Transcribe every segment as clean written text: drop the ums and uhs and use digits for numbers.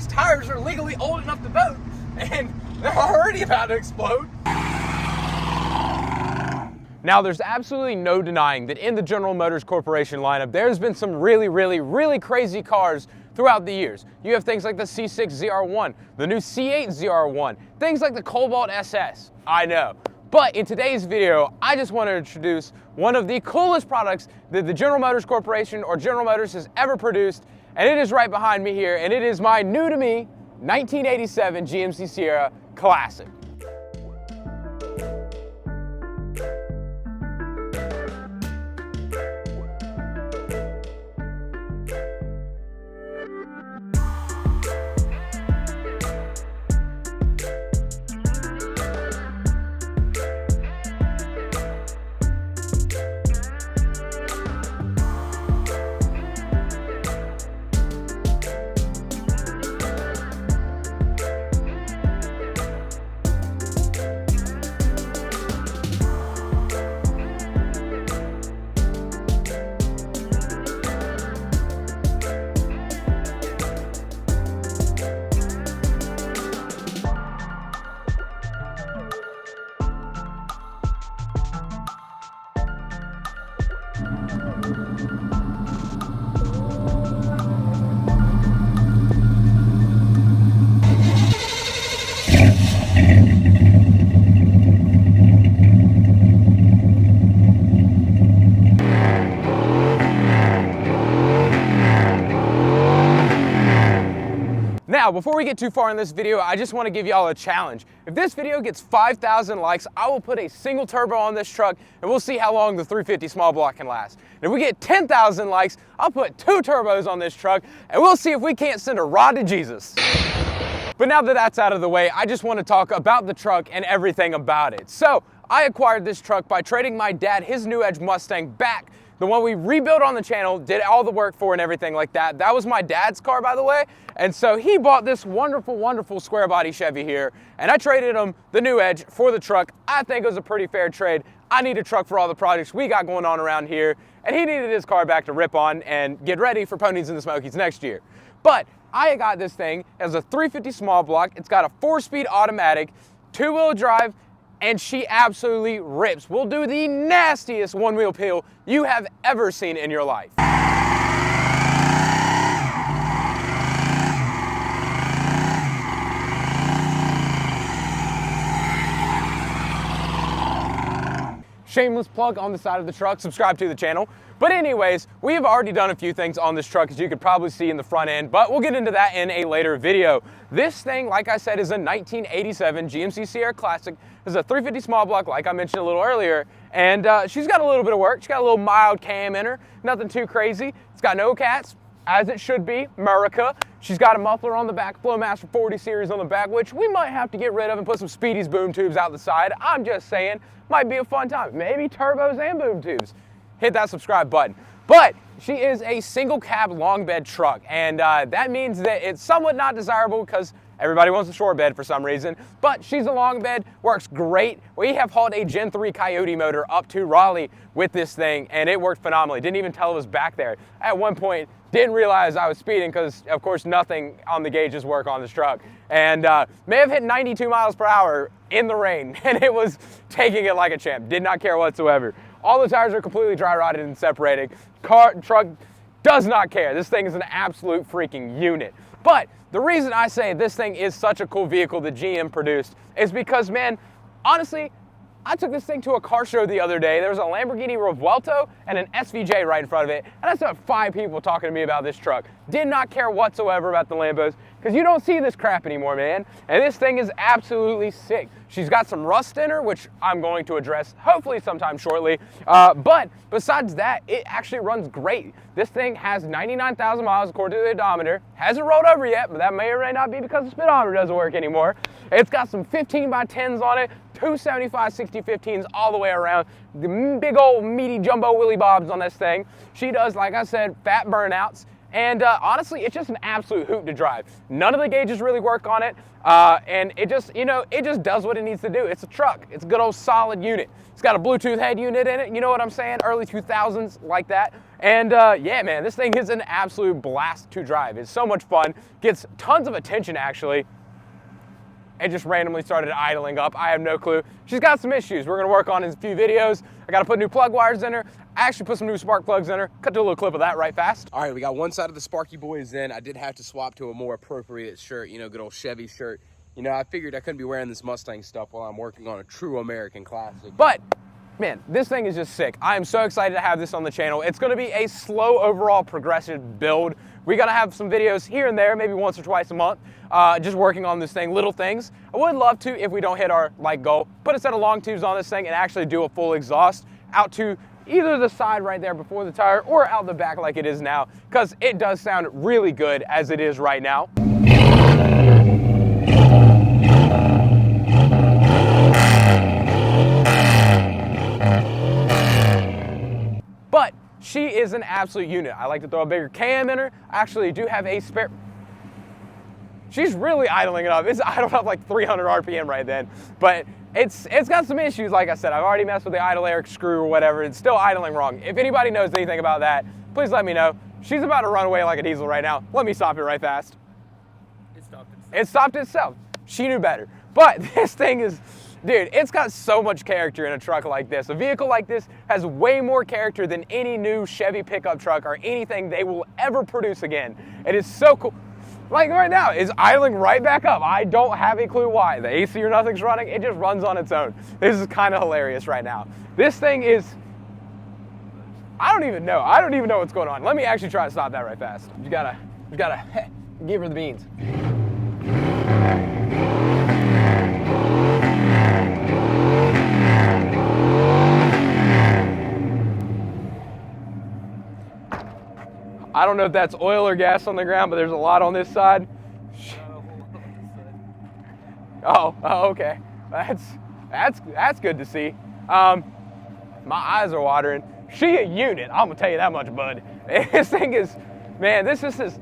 these tires are legally old enough to vote, and they're already about to explode. Now, there's absolutely no denying that in the General Motors Corporation lineup, there's been some really crazy cars throughout the years. You have things like the C6 ZR1, the new C8 ZR1, things like the Cobalt SS. I know. But in today's video, I just want to introduce one of the coolest products that the General Motors Corporation or General Motors has ever produced, and it is right behind me here, and it is my new to me 1987 GMC Sierra Classic. Now, before we get too far in this video, I just want to give y'all a challenge. If this video gets 5,000 likes, I will put a single turbo on this truck, and we'll see how long the 350 small block can last. And if we get 10,000 likes, I'll put 2 turbos on this truck, and we'll see if we can't send a rod to Jesus. But now that that's out of the way, I just want to talk about the truck and everything about it. So, I acquired this truck by trading my dad his New Edge Mustang back. The one we rebuilt on the channel, did all the work for and everything like that. That was my dad's car, by the way. And so he bought this wonderful square body Chevy here, and I traded him the New Edge for the truck. I think it was a pretty fair trade. I need a truck for all the projects we got going on around here, and he needed his car back to rip on and get ready for Ponies in the Smokies next year. But I got this thing as a 350 small block. It's got a 4-speed automatic, 2-wheel drive, and she absolutely rips. We'll do the nastiest one-wheel peel you have ever seen in your life. Shameless plug on the side of the truck, subscribe to the channel. But anyways, we have already done a few things on this truck, as you could probably see in the front end, but we'll get into that in a later video. This thing, like I said, is a 1987 GMC Sierra Classic. It's a 350 small block, like I mentioned a little earlier, and she's got a little bit of work. She's got a little mild cam in her, nothing too crazy. It's got no cats, as it should be, America. She's got a muffler on the back, Flowmaster 40 series on the back, which we might have to get rid of and put some Speedy's boom tubes out the side. I'm just saying, might be a fun time. Maybe turbos and boom tubes. Hit that subscribe button. But she is a single cab long bed truck, and that means that it's somewhat not desirable because everybody wants a short bed for some reason, but she's a long bed, works great. We have hauled a Gen 3 Coyote motor up to Raleigh with this thing, and it worked phenomenally. Didn't even tell it was back there. At one point, didn't realize I was speeding because, of course, nothing on the gauges work on this truck. And may have hit 92 miles per hour in the rain, and it was taking it like a champ. Did not care whatsoever. All the tires are completely dry rotted and separating. Truck does not care. This thing is an absolute freaking unit. But the reason I say this thing is such a cool vehicle that GM produced is because, man, honestly, I took this thing to a car show the other day. There was a Lamborghini Revuelto and an SVJ right in front of it, and I saw 5 people talking to me about this truck. Did not care whatsoever about the Lambos, because you don't see this crap anymore, man. And this thing is absolutely sick. She's got some rust in her, which I'm going to address hopefully sometime shortly. But besides that, it actually runs great. This thing has 99,000 miles according to the odometer. Hasn't rolled over yet, but that may or may not be because the speedometer doesn't work anymore. It's got some 15x10s on it, 275 60-15s all the way around. The big old meaty jumbo willy bobs on this thing. She does, like I said, fat burnouts. And honestly, it's just an absolute hoot to drive. None of the gauges really work on it. And it just, you know, it just does what it needs to do. It's a truck. It's a good old solid unit. It's got a Bluetooth head unit in it. You know what I'm saying? Early 2000s like that. And yeah, man, this thing is an absolute blast to drive. It's so much fun. Gets tons of attention, actually. It just randomly started idling up. I have no clue. She's got some issues we're gonna work on in a few videos. I gotta put new plug wires in her. I actually put some new spark plugs in her. Cut to a little clip of that right fast. All right, we got one side of the Sparky Boys in. I did have to swap to a more appropriate shirt, you know, good old Chevy shirt. You know, I figured I couldn't be wearing this Mustang stuff while I'm working on a true American classic. But man, this thing is just sick. I am so excited to have this on the channel. It's gonna be a slow overall progressive build. We're gonna have some videos here and there, maybe once or twice a month, just working on this thing, little things. I would love to, if we don't hit our goal, put a set of long tubes on this thing and actually do a full exhaust out to either the side right there before the tire or out the back like it is now, because it does sound really good as it is right now. But she is an absolute unit. I like to throw a bigger cam in her. I actually do have a spare. She's really idling it up. It's idled up like 300 RPM right then. But it's got some issues, like I said. I've already messed with the idle air screw or whatever. It's still idling wrong. If anybody knows anything about that, please let me know. She's about to run away like a diesel right now. Let me stop it right fast. It stopped itself. It stopped itself. She knew better. But this thing is, dude, it's got so much character in a truck like this. A vehicle like this has way more character than any new Chevy pickup truck or anything they will ever produce again. It is so cool. Like right now, it's idling right back up. I don't have a clue why. The AC or nothing's running. It just runs on its own. This is kind of hilarious right now. This thing is, I don't even know. I don't even know what's going on. Let me actually try to stop that right fast. You gotta give her the beans. I don't know if that's oil or gas on the ground, but there's a lot on this side. Oh, okay. That's good to see. My eyes are watering. She a unit, I'm gonna tell you that much, bud. This thing is, man, this is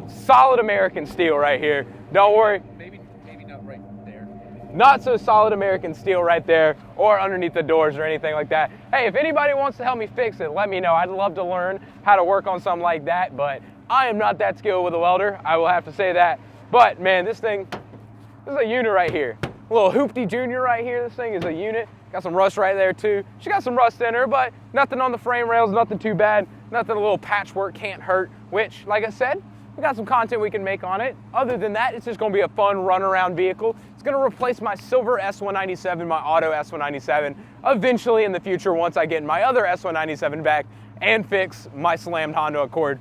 solid American steel right here. Don't worry. Maybe not right there. Not so solid American steel right there or underneath the doors or anything like that. Hey, if anybody wants to help me fix it, let me know. I'd love to learn how to work on something like that, but I am not that skilled with a welder. I will have to say that. But man, this is a unit right here. A little Hoopty Junior right here. This thing is a unit. Got some rust right there too. She got some rust in her, but nothing on the frame rails, nothing too bad. Nothing a little patchwork can't hurt, which, like I said, we got some content we can make on it. Other than that, it's just gonna be a fun runaround vehicle. It's gonna replace my silver S197, my auto S197, eventually in the future once I get my other S197 back and fix my slammed Honda Accord.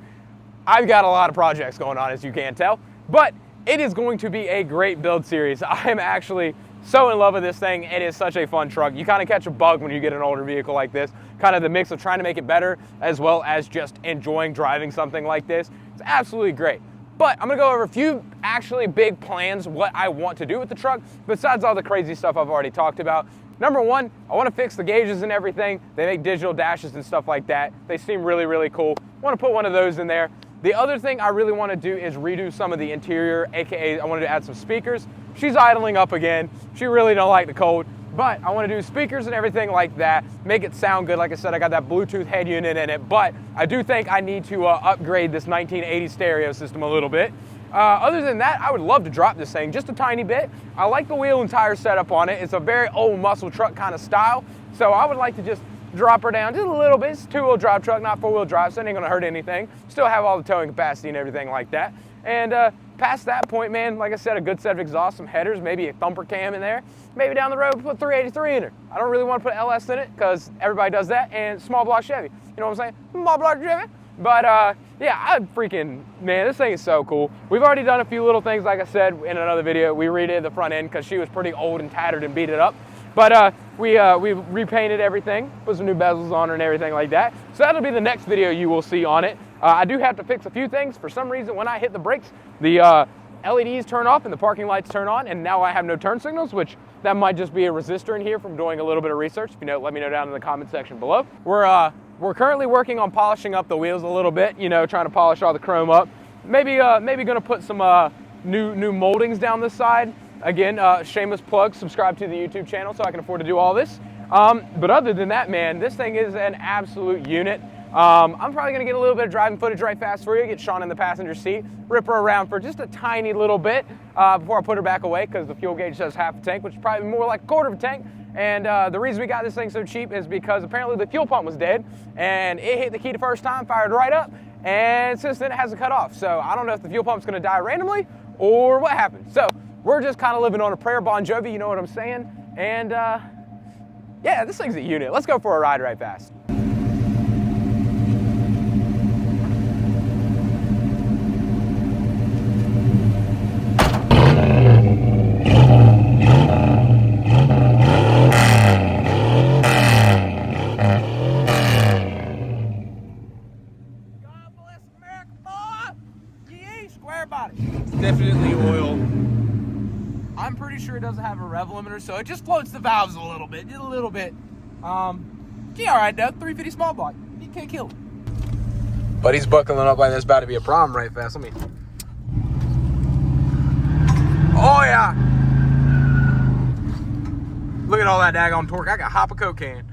I've got a lot of projects going on, as you can tell, but it is going to be a great build series. I am actually so in love with this thing. It is such a fun truck. You kind of catch a bug when you get an older vehicle like this, kind of the mix of trying to make it better as well as just enjoying driving something like this. It's absolutely great. But I'm gonna go over a few actually big plans, what I want to do with the truck, besides all the crazy stuff I've already talked about. Number one, I wanna fix the gauges and everything. They make digital dashes and stuff like that. They seem really, really cool. I wanna put one of those in there. The other thing I really wanna do is redo some of the interior, AKA I wanted to add some speakers. She's idling up again. She really don't like the cold, but I wanna do speakers and everything like that, make it sound good. Like I said, I got that Bluetooth head unit in it, but I do think I need to upgrade this 1980 stereo system a little bit. Other than that, I would love to drop this thing just a tiny bit. I like the wheel and tire setup on it. It's a very old muscle truck kind of style, so I would like to just drop her down just a little bit. It's a two-wheel drive truck, not four-wheel drive, so it ain't gonna hurt anything. Still have all the towing capacity and everything like that. And past that point, man, like I said, a good set of exhaust, some headers, maybe a thumper cam in there. Maybe down the road, put 383 in her. I don't really want to put LS in it because everybody does that, and small block Chevy. You know what I'm saying? Small block Chevy. But yeah, man, this thing is so cool. We've already done a few little things, like I said in another video. We redid the front end because she was pretty old and tattered and beat it up. But we repainted everything, put some new bezels on her and everything like that. So that'll be the next video you will see on it. I do have to fix a few things. For some reason, when I hit the brakes, the LEDs turn off and the parking lights turn on, and now I have no turn signals, which that might just be a resistor in here from doing a little bit of research. If you know, let me know down in the comment section below. We're We're currently working on polishing up the wheels a little bit, you know, trying to polish all the chrome up. Maybe gonna put some new moldings down this side. Again, shameless plug, subscribe to the YouTube channel so I can afford to do all this. But other than that, man, this thing is an absolute unit. I'm probably gonna get a little bit of driving footage right fast for you, get Sean in the passenger seat, rip her around for just a tiny little bit before I put her back away, because the fuel gauge says half a tank, which is probably more like a quarter of a tank. And the reason we got this thing so cheap is because apparently the fuel pump was dead, and it hit the key the first time, fired right up, and since then it hasn't cut off. So I don't know if the fuel pump's gonna die randomly or what happened. So we're just kind of living on a prayer, Bon Jovi, you know what I'm saying? And yeah, this thing's a unit. Let's go for a ride right fast. It's definitely oil. I'm pretty sure it doesn't have a rev limiter, so it just floats the valves a little bit, just a little bit. Yeah, all right, though. 350 small block. You can't kill it. Buddy's buckling up like that's about to be a problem right fast. Let me. Oh yeah. Look at all that daggone torque. I got hop a Coke can.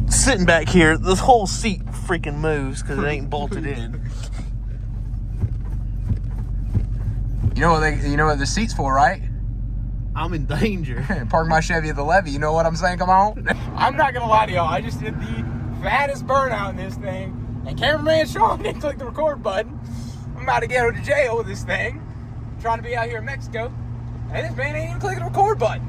Sitting back here, this whole seat freaking moves because it ain't bolted in. You know what the seat's for, right? I'm in danger. Park my Chevy at the levee. You know what I'm saying? Come on. I'm not gonna lie to y'all. I just did the fattest burnout in this thing, and cameraman Sean didn't click the record button. I'm about to get her to jail with this thing. I'm trying to be out here in Mexico, and this man ain't even clicking the record button.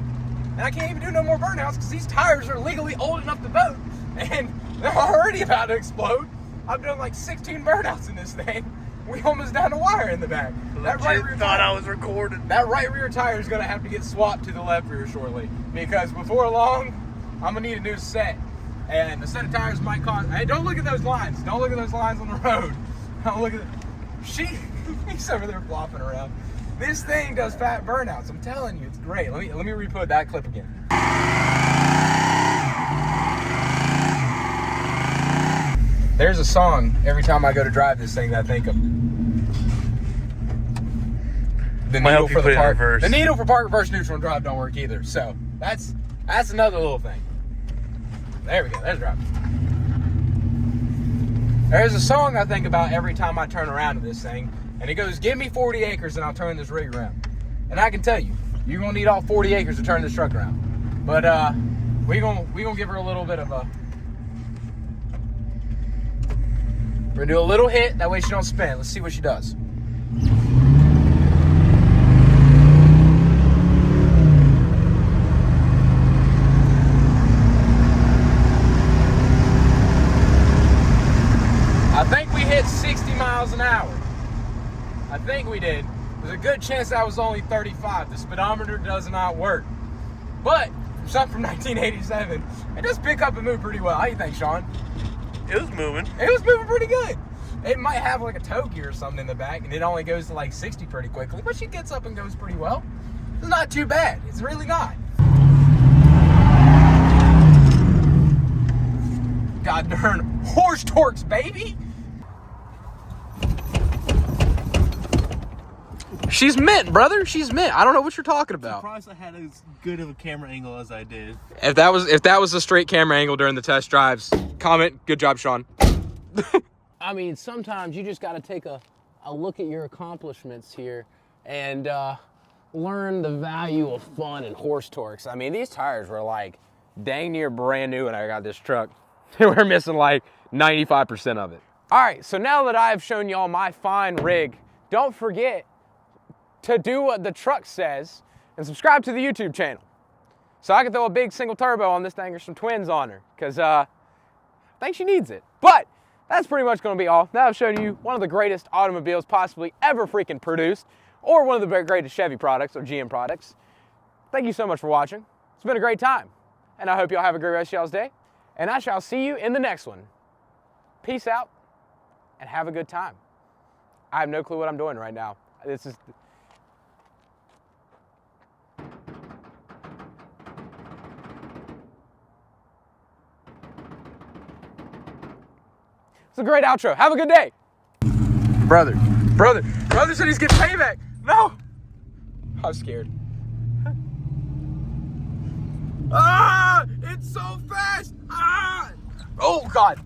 And I can't even do no more burnouts because these tires are legally old enough to vote, and they're already about to explode. I've done like 16 burnouts in this thing. We almost down the wire in the back. That right rear thought tire, I was recording. that right rear tire is gonna have to get swapped to the left rear shortly, because before long, I'm gonna need a new set. And the set of tires might cost. Hey, don't look at those lines. Don't look at those lines on the road. Don't look at. He's over there flopping around. This thing does fat burnouts. I'm telling you, it's great. Let me re-put that clip again. There's a song every time I go to drive this thing that I think of. The needle for the park. The needle for park reverse neutral and drive don't work either. So that's another little thing. There we go. There's driving. There's a song I think about every time I turn around to this thing, and it goes, "Give me 40 acres and I'll turn this rig around." And I can tell you, you're gonna need all 40 acres to turn this truck around. But we gonna give her a little bit of a. We're gonna do a little hit, that way she don't spin. Let's see what she does. I think we hit 60 miles an hour. I think we did. There's a good chance that was only 35. The speedometer does not work. But, for something from 1987, it does pick up and move pretty well. How do you think, Sean? It was moving. It was moving pretty good. It might have like a tow gear or something in the back, and it only goes to like 60 pretty quickly, but she gets up and goes pretty well. It's not too bad. It's really not. God darn horse torques, baby. She's mint, brother. She's mint. I don't know what you're talking about. I'm surprised I had as good of a camera angle as I did. If that was a straight camera angle during the test drives, comment. Good job, Sean. I mean, sometimes you just got to take a look at your accomplishments here and learn the value of fun and horse torques. I mean, these tires were like dang near brand new when I got this truck. We're missing like 95% of it. All right, so now that I've shown y'all my fine rig, don't forget to do what the truck says and subscribe to the YouTube channel so I can throw a big single turbo on this thing or some twins on her, because I think she needs it. But that's pretty much going to be all. Now I've shown you one of the greatest automobiles possibly ever freaking produced, or one of the greatest Chevy products or GM products. Thank you so much for watching. It's been a great time, and I hope y'all have a great rest of y'all's day, and I shall see you in the next one. Peace out and have a good time. I have no clue what I'm doing right now. This is It's a great outro. Have a good day. Brother said he's getting payback. No. I'm scared. Ah, it's so fast. Ah. Oh God.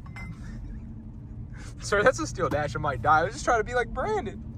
Sir, that's a steel dash. I might die. I was just trying to be like Brandon.